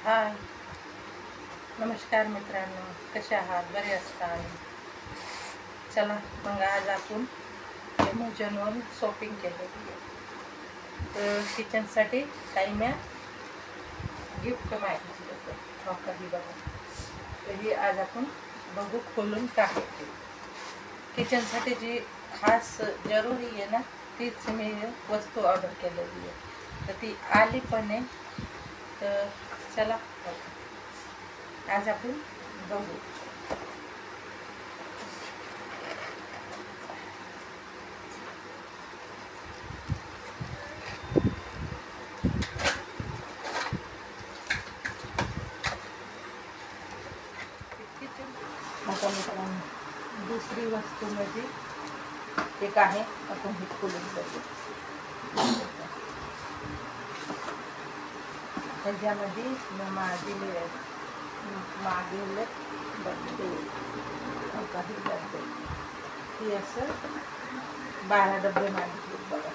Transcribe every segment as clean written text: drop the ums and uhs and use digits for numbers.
हाय, नमस्कार मित्रांनो, कसे आहात? बरे असताल? चला मग आज आपण ॲमेझॉनवरून शॉपिंग केलेली आहे. तर किचनसाठी काही मी गिफ्ट मागितलं होतं काही बघा. तर ही आज आपण बघू खोलून काय किचनसाठी जी खास जरुरी आहे ना, तीच मी वस्तू ऑर्डर केलेली आहे. तर ती आली पण आहे. तर चला आज आपण बघू. आता मित्रांनो, दुसरी वस्तू म्हणजे एक आहे, आपण हे खोलून बघू. त्याच्यामध्ये मागेले डब्बे काही डब्बे ही असं 12 डब्बे मागितले बघा.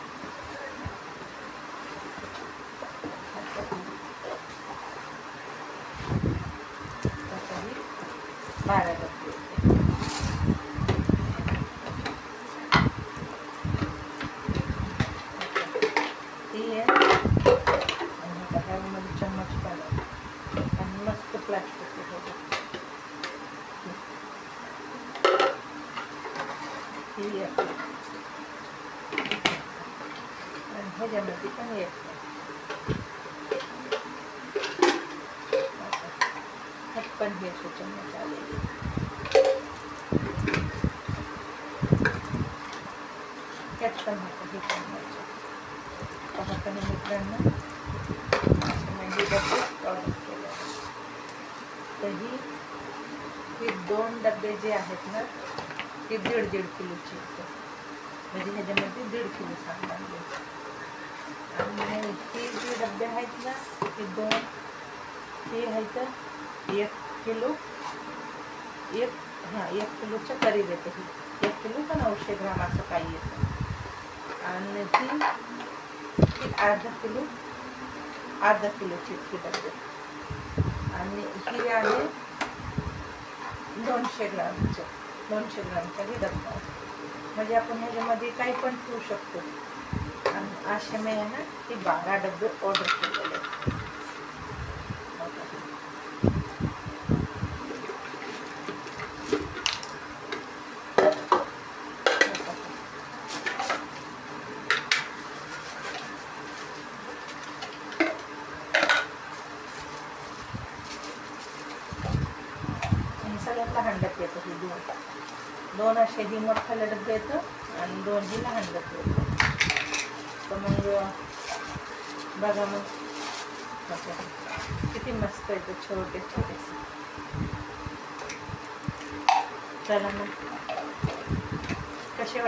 12 डब्बे ही आहे. आणि त्याच्यामध्ये चम्मच पाहिजे आणि मस्त प्लास्टिक ही आहे. आणि ह्याच्यामध्ये पण एक पण हे असे चम्मच आलेले. त्यात पण होतं हे चम्मच. पाहताना मित्रांनो म्हणजे डबे ऑर्डर केले. तर ही 2 डबे जे आहेत ना, ते 1.5 किलोचे आहेत. म्हणजे ह्याच्यामध्ये 1.5 किलो सामान आहे. आणि हे जे डबे आहेत ना, ते 2 हे आहेत 1 किलो. 1 किलोच्या करीब येते. ही 1 किलो का 900 ग्राम असं काही येतं. आणि ती अर्धा किलोची इतकी डबे. आणि ही आहे 200 ग्रामचा ही डब्बा. म्हणजे आपण ह्याच्यामध्ये काही पण ठेवू शकतो. आणि असे मी आहे ना, ती 12 डबे ऑर्डर केलेले आहेत. सगळ्यात लहान डबे येतं. ही 2 असे ही मोठाले डबे येतं आणि 2 ही लहान डबे येतं. तर मग बघा मग किती मस्त येतं, छोटे छोटेसे. चला मग कसे वाटते